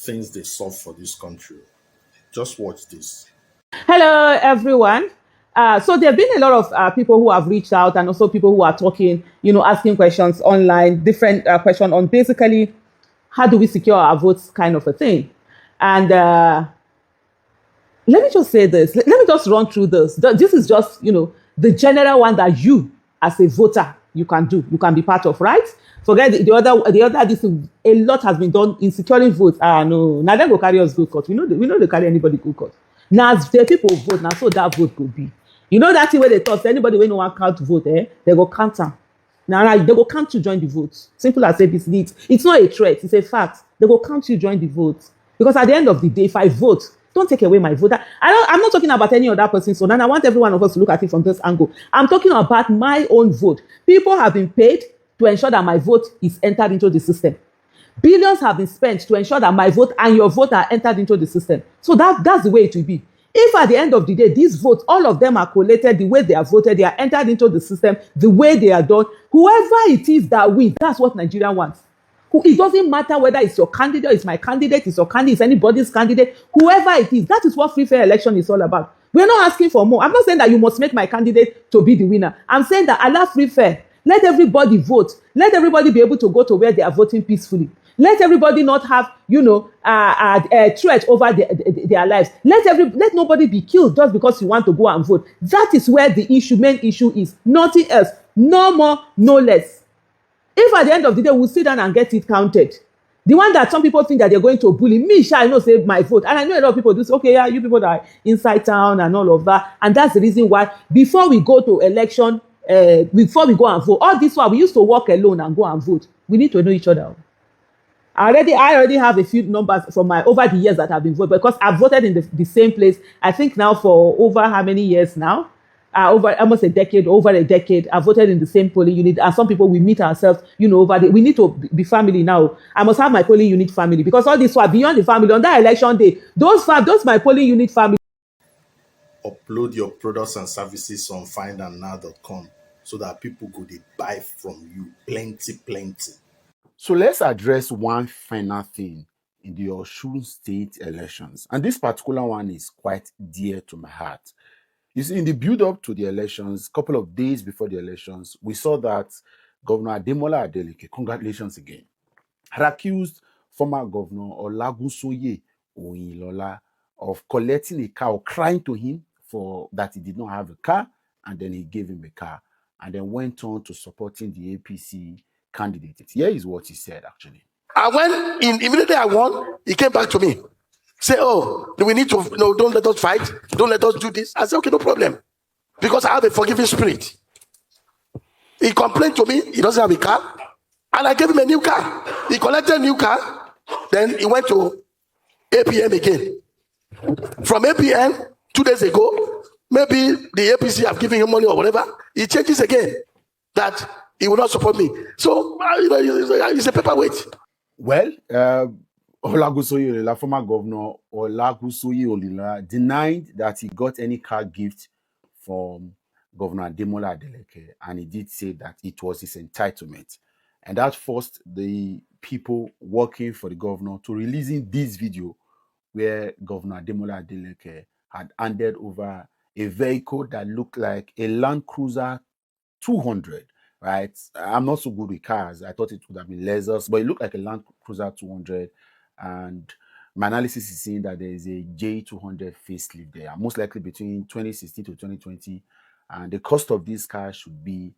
things they solve for this country. Just watch this. Hello, everyone. So there have been a lot of people who have reached out, and also people who are talking, asking questions online, different questions on basically how do we secure our votes, kind of a thing. And let me just say this. Let me just run through this. This is just, the general one that you, as a voter, you can do. You can be part of, right? Forget the other. This a lot has been done in securing votes. No, now they go carry us go court. We know they carry anybody go court. Now the people vote. Now so that vote could be. You know that thing where they thought anybody when no one count vote, they go count them. Now they go count to join the vote. Simple as ABC. It's not a threat. It's a fact. They go count you join the vote. Because at the end of the day, if I vote, don't take away my vote. I'm not talking about any other person. So now I want every one of us to look at it from this angle. I'm talking about my own vote. People have been paid to ensure that my vote is entered into the system. Billions have been spent to ensure that my vote and your vote are entered into the system. So that's the way it will be. If at the end of the day, these votes, all of them are collated the way they are voted, they are entered into the system, the way they are done, whoever it is that wins, that's what Nigeria wants. It doesn't matter whether it's your candidate, it's my candidate, it's your candidate, it's anybody's candidate, whoever it is, that is what free fair election is all about. We're not asking for more. I'm not saying that you must make my candidate to be the winner. I'm saying that allow free fair. Let everybody vote. Let everybody be able to go to where they are voting peacefully. Let everybody not have, a threat over their lives. Let nobody be killed just because you want to go and vote. That is where the main issue is. Nothing else. No more, no less. If at the end of the day we'll sit down and get it counted, the one that some people think that they're going to bully me, I know say my vote, and I know a lot of people do say, okay, yeah, you people that are inside town and all of that, and that's the reason why before we go to election, before we go and vote, all this while we used to walk alone and go and vote. We need to know each other. I already have a few numbers from my over the years that I've been voting, because I've voted in the same place. I think now for over how many years now? Over almost a decade, over a decade. I voted in the same polling unit, and some people we meet ourselves, we need to be family now. I must have my polling unit family, because all this was beyond the family. On that election day, those my polling unit family. Upload your products and services on findandnow.com so that people go they buy from you plenty. So let's address one final thing in the Osun state elections. And this particular one is quite dear to my heart. You see, in the build-up to the elections, a couple of days before the elections, we saw that Governor Adeleke, congratulations again, had accused former Governor Olagunsoye Oyinlola of collecting a car or crying to him for that he did not have a car, and then he gave him a car, and then went on to supporting the APC candidate. Here is what he said, actually. And immediately I won, he came back to me. Say, oh, we need to, don't let us fight. Don't let us do this. I said, okay, no problem. Because I have a forgiving spirit. He complained to me, he doesn't have a car. And I gave him a new car. He collected a new car. Then he went to APM again. From APM, 2 days ago, maybe the APC have given him money or whatever. He changes again that he will not support me. So, it's a paperweight. Well, Olagunsoye Oyinlola, former governor Olagunsoye Oyinlola, denied that he got any car gift from Governor Adeleke, and he did say that it was his entitlement. And that forced the people working for the governor to releasing this video where Governor Adeleke had handed over a vehicle that looked like a Land Cruiser 200, right? I'm not so good with cars. I thought it would have been Lexus, but it looked like a Land Cruiser 200. And my analysis is saying that there is a J200 facelift there, most likely between 2016 to 2020. And the cost of this car should be,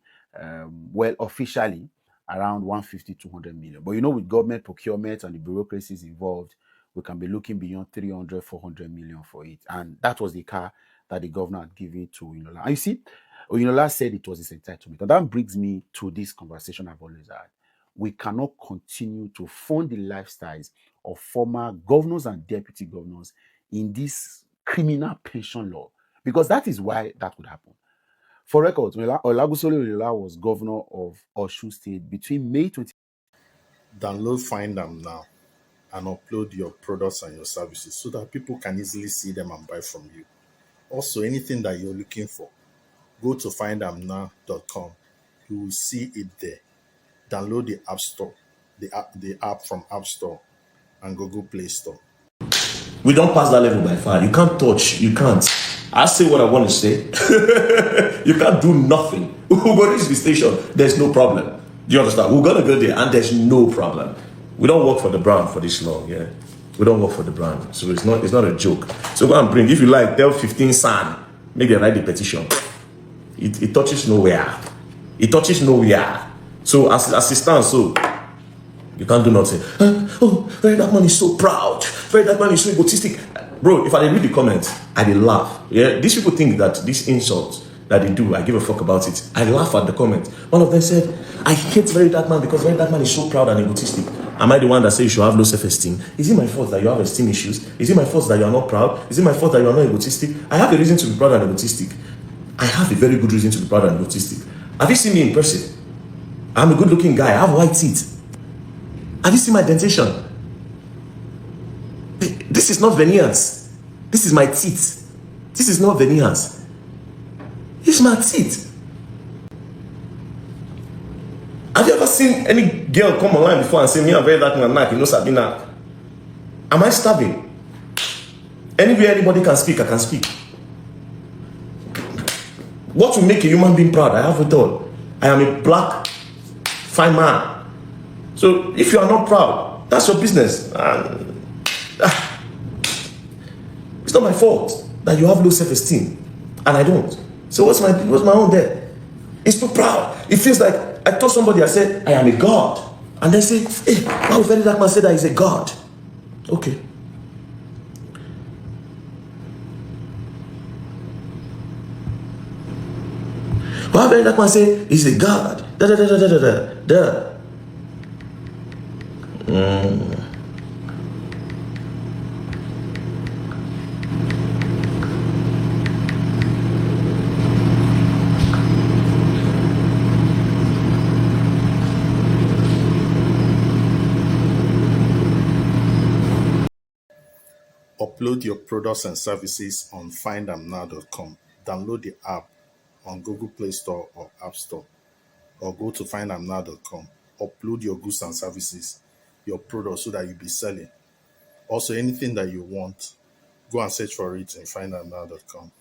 officially around 150-200 million. But with government procurement and the bureaucracies involved, we can be looking beyond 300-400 million for it. And that was the car that the governor had given to Oyinlola. And you see, Oyinlola said it was his entitlement. And that brings me to this conversation I've always had. We cannot continue to fund the lifestyles of former governors and deputy governors in this criminal pension law, because that is why that would happen. For records, Olagunsoye Oyinlola was governor of Osun State between May 20. Download Find Am now and upload your products and your services so that people can easily see them and buy from you. Also, anything that you're looking for, go to findamnow.com. You will see it there. Download the App Store, the app from App Store. and Google Play Store. We don't pass that level by far. You can't touch. You can't. I say what I want to say. You can't do nothing. We're going to reach the station. There's no problem. Do you understand? We're going to go there and there's no problem. We don't work for the brand for this long, yeah. We don't work for the brand. So it's not a joke. So go and bring, if you like, tell 15 San, make them write the petition. It touches nowhere. It touches nowhere. So as it stands, so you can't do nothing. Oh, very that man is so proud. Very that man is so egotistic. Bro, if I read the comments, I dey laugh. Yeah, these people think that this insult that they do, I give a fuck about it. I laugh at the comments. One of them said, I hate very dark man because very dark man is so proud and egotistic. Am I the one that says you should have low self-esteem? Is it my fault that you have esteem issues? Is it my fault that you are not proud? Is it my fault that you are not egotistic? I have a reason to be proud and egotistic. I have a very good reason to be proud and egotistic. Have you seen me in person? I'm a good-looking guy. I have white teeth. Have you seen my dentation? This is not veneers. This is my teeth. This is not veneers. It's my teeth. Have you ever seen any girl come online before and say, me, I'm very dark man, knock, you know, Sabina? Am I starving? Anywhere anybody can speak, I can speak. What will make a human being proud? I have it all. I am a black, fine man. So if you are not proud, that's your business. It's not my fault that you have low self-esteem, and I don't. So what's my own there? It's too proud. It feels like I told somebody, I said, I am a god. And they say, hey, why would very dark man say that he's a god? Okay. Why very dark man say he's a god? Da da da da da da da. Upload your products and services on findamnow.com. Download the app on Google Play Store or App Store, or go to findamnow.com. Upload your goods and services, your products, so that you'll be selling. Also, anything that you want, go and search for it in findamnow.com.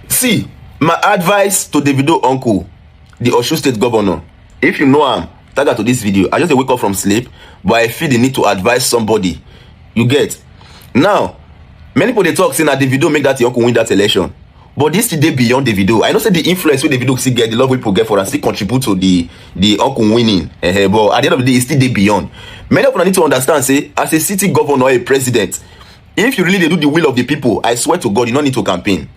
See, my advice to Davido Uncle, the Osun State Governor. If you know him, tag her to this video. I just wake up from sleep, but I feel the need to advise somebody. You get? Now, many people they talk saying that Davido make that your uncle win that election. But this today beyond Davido. I know say the influence with Davido still get, the love people get for us, still contribute to the uncle winning. But at the end of the day, it's still day beyond. Many of you need to understand, say, as a city governor or a president, if you really do the will of the people, I swear to God, you don't need to campaign.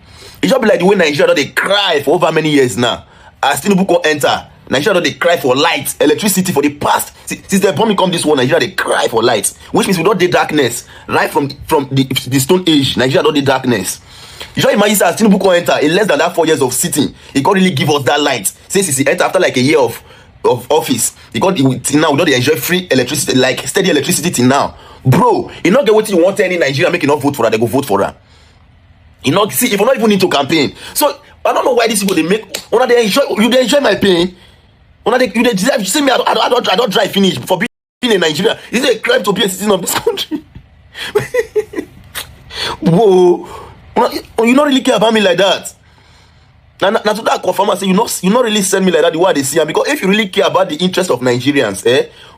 It just be like the way Nigeria they cry for over many years now. As Tinubu can enter, Nigeria they cry for light, electricity for the past. Since the bombing come this war, Nigeria they cry for light, which means we don't the darkness right from the Stone Age. Nigeria don't the darkness. You just imagine as Tinubu can enter in less than that 4 years of sitting, he can't really give us that light. Since he enter after like a year of office, till now we don't enjoy free electricity, like steady electricity till now. Bro, you not get what you want any Nigeria make you not vote for her, they go vote for her. You know, see, if you not even need to campaign. So I don't know why these people they make they enjoy my pain. You see me, I don't drive finish for being in Nigeria. Is it a crime to be a citizen of this country? Whoa, you not really care about me like that. Now to that confirm, I say you not really send me like that the way they see. Because if you really care about the interest of Nigerians,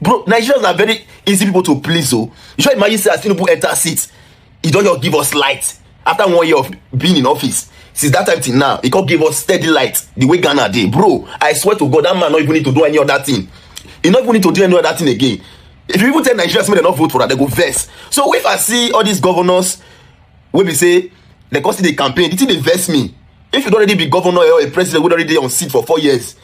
bro, Nigerians are very easy people to please. So you should imagine say as Tinubu enter seat, he don't just give us light after 1 year of being in office. Since that time till now, he can't give us steady light the way Ghana did. Bro, I swear to God, that man not even need to do any other thing. He not even need to do any other thing again. If you even tell Nigerians they not vote for that, they go vex. So if I see all these governors, when we say they can see the campaign, they vex me. If you don't already be governor or a president who already on seat for 4 years,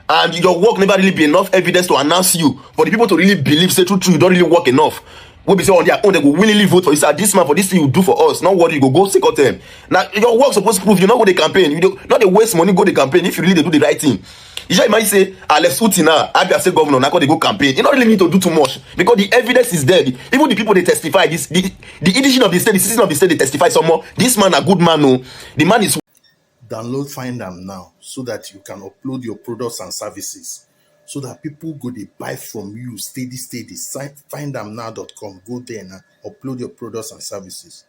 and your work never really be enough evidence to announce you, for the people to really believe, say true, you don't really work enough. When we say on their own, they will willingly vote for you. Say, this man, for this thing you do for us, not what you go seek out them. Now, your work supposed to prove you not go the campaign. You don't not the waste money, go the campaign if you really do the right thing. You just might say, let's Uti now, Abia State Governor, now they go campaign. You don't really need to do too much because the evidence is there. Even the people they testify, the edition of the state, the citizen of the state, they testify some more. This man a good man, no. The man is. Download Find Am now so that you can upload your products and services so that people go they buy from you steady. Findamnow.com. Go there now, upload your products and services.